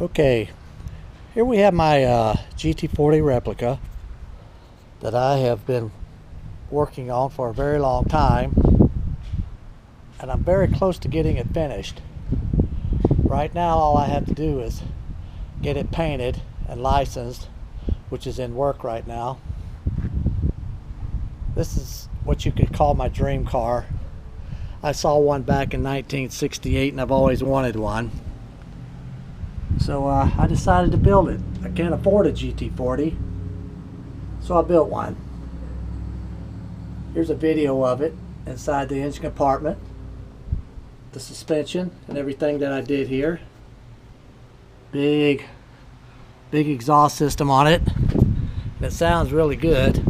Okay, here we have my GT40 replica that I have been working on for a very long time, and I'm very close to getting it finished. Right now all I have to do is get it painted and licensed, which is in work right now. This is what you could call my dream car. I saw one back in 1968 and I've always wanted one. So I decided to build it. I can't afford a GT40, so I built one. Here's a video of it inside the engine compartment, the suspension and everything that I did here. Big exhaust system on it, and it sounds really good.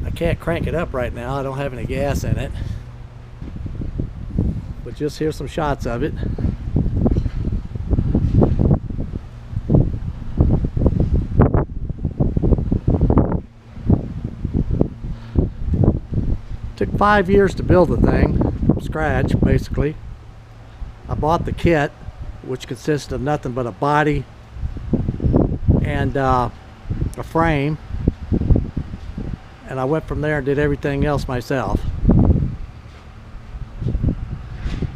I can't crank it up right now, I don't have any gas in it, but just here's some shots of it. Took 5 years to build the thing from scratch, basically. I bought the kit, which consisted of nothing but a body and a frame, and I went from there and did everything else myself.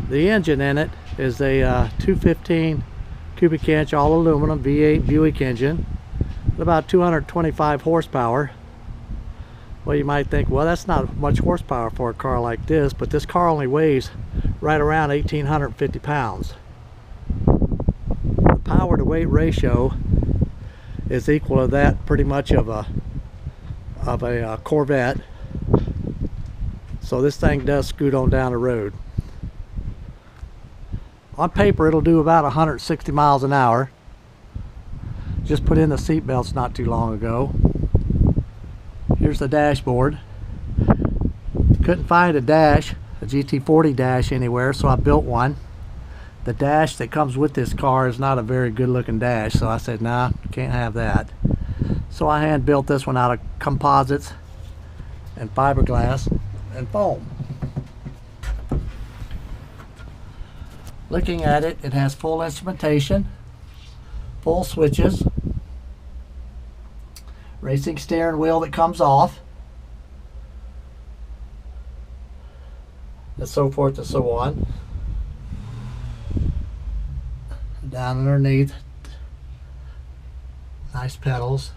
The engine in it is a 215 cubic inch all aluminum V8 Buick engine with about 225 horsepower. Well, you might think, well, that's not much horsepower for a car like this, but this car only weighs right around 1,850 pounds. The power to weight ratio is equal to that pretty much of a Corvette. So this thing does scoot on down the road. On paper it'll do about 160 miles an hour. Just put in the seat belts not too long ago. Here's the dashboard. Couldn't find a GT40 dash anywhere, so I built one. The dash that comes with this car is not a very good looking dash, so I said, nah, can't have that. So I hand built this one out of composites and fiberglass and foam. Looking at it, it has full instrumentation, full switches, racing steering wheel that comes off, and so forth and so on. Down underneath, nice pedals.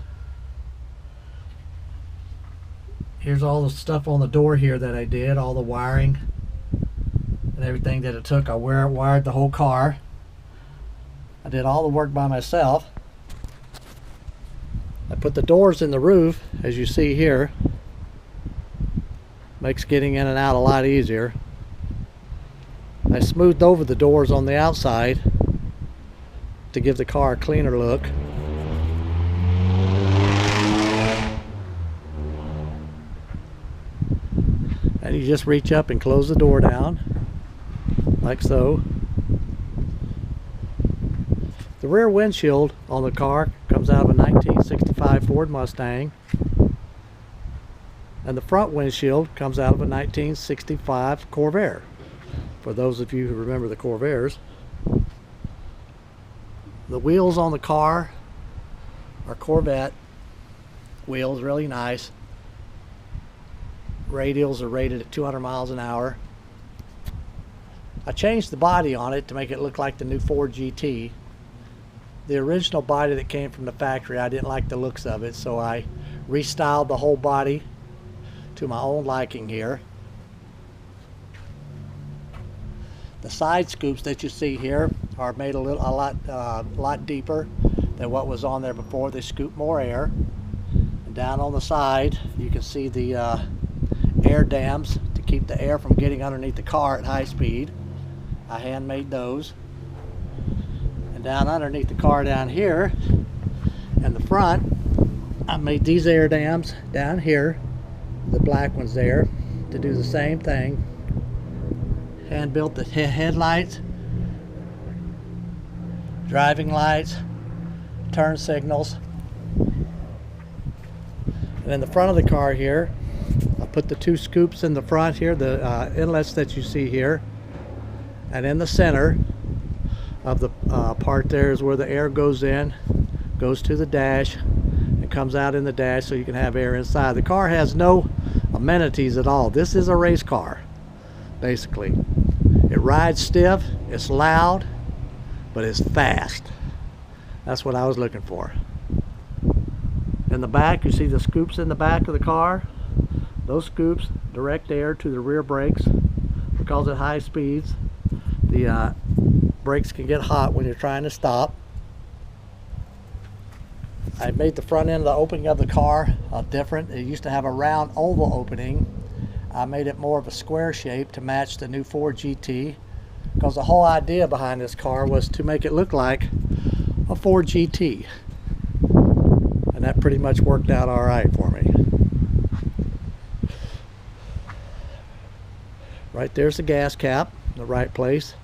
Here's all the stuff on the door here that I did, all the wiring and everything that it took. I wired the whole car. I did all the work by myself. I put the doors in the roof, as you see here. Makes getting in and out a lot easier. I smoothed over the doors on the outside to give the car a cleaner look. And you just reach up and close the door down, like so. The rear windshield on the car comes out of a 1965 Ford Mustang, and the front windshield comes out of a 1965 Corvair, for those of you who remember the Corvairs. The wheels on the car are Corvette wheels, really nice. Radials are rated at 200 miles an hour. I changed the body on it to make it look like the new Ford GT. The original body that came from the factory, I didn't like the looks of it, so I restyled the whole body to my own liking here. The side scoops that you see here are made a lot deeper than what was on there before. They scoop more air. And down on the side, you can see the air dams to keep the air from getting underneath the car at high speed. I handmade those. And down underneath the car down here and the front, I made these air dams down here, the black ones there, to do the same thing. Hand built the headlights, driving lights, turn signals. And in the front of the car here, I put the two scoops in the front here, the inlets that you see here, and in the center of the part there is where the air goes in, goes to the dash, and comes out in the dash so you can have air inside. The car has no amenities at all. This is a race car, basically. It rides stiff, it's loud, but it's fast. That's what I was looking for. In the back, you see the scoops in the back of the car. Those scoops direct air to the rear brakes. Because at high speeds, the brakes can get hot when you're trying to stop. I made the front end of the opening of the car different. It used to have a round oval opening. I made it more of a square shape to match the new Ford GT, because the whole idea behind this car was to make it look like a Ford GT, and that pretty much worked out all right for me. Right there's the gas cap in the right place.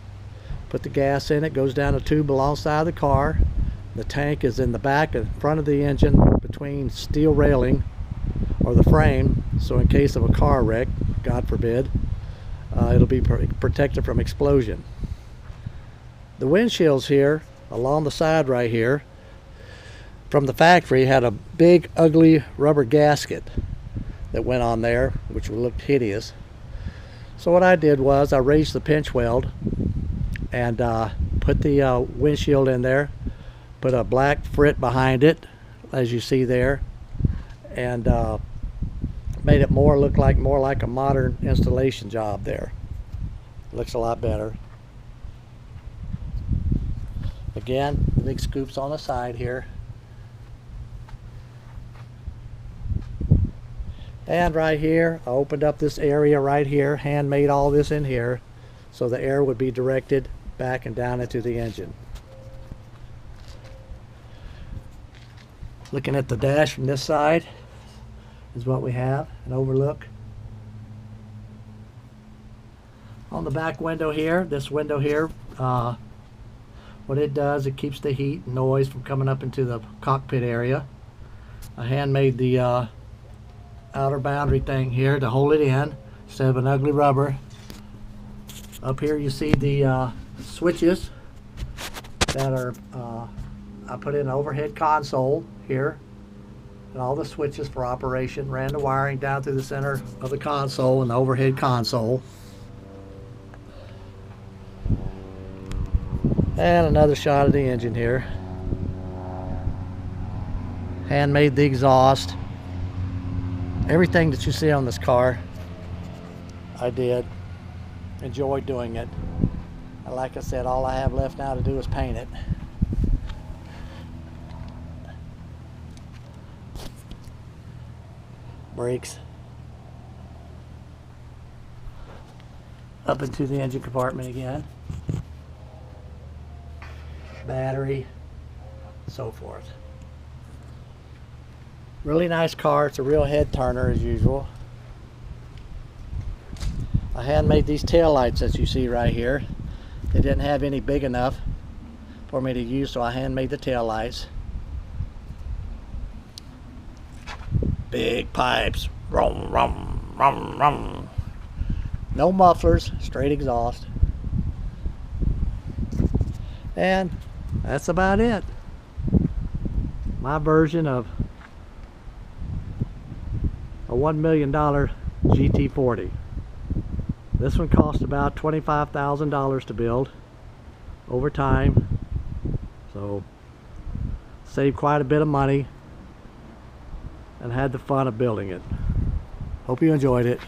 Put the gas in, it goes down a tube alongside the car. The tank is in the back and front of the engine between steel railing or the frame, so in case of a car wreck, God forbid, it'll be protected from explosion. The windshields here along the side right here from the factory had a big ugly rubber gasket that went on there, which looked hideous. So what I did was I raised the pinch weld and put the windshield in there, put a black frit behind it, as you see there, and made it look more like a modern installation job there. Looks a lot better. Again, big scoops on the side here. And right here, I opened up this area right here, hand made all this in here, so the air would be directed back and down into the engine. Looking at the dash from this side is what we have, an overlook. On the back window here, this window here, what it does, it keeps the heat and noise from coming up into the cockpit area. I hand made the outer boundary thing here to hold it in instead of an ugly rubber. Up here you see the switches that are I put in an overhead console here, and all the switches for operation. Ran the wiring down through the center of the console and the overhead console. And another shot of the engine here. Handmade the exhaust. Everything that you see on this car, I did. Enjoyed doing it. And like I said, all I have left now to do is paint it. Brakes. Up into the engine compartment again. Battery, so forth. Really nice car. It's a real head turner as usual. I hand made these tail lights that you see right here. They didn't have any big enough for me to use, so I hand made the tail lights. Big pipes. Rum, rum, rum, rum. No mufflers, straight exhaust. And that's about it. My version of a $1 million GT40. This one cost about $25,000 to build over time, so saved quite a bit of money and had the fun of building it. Hope you enjoyed it.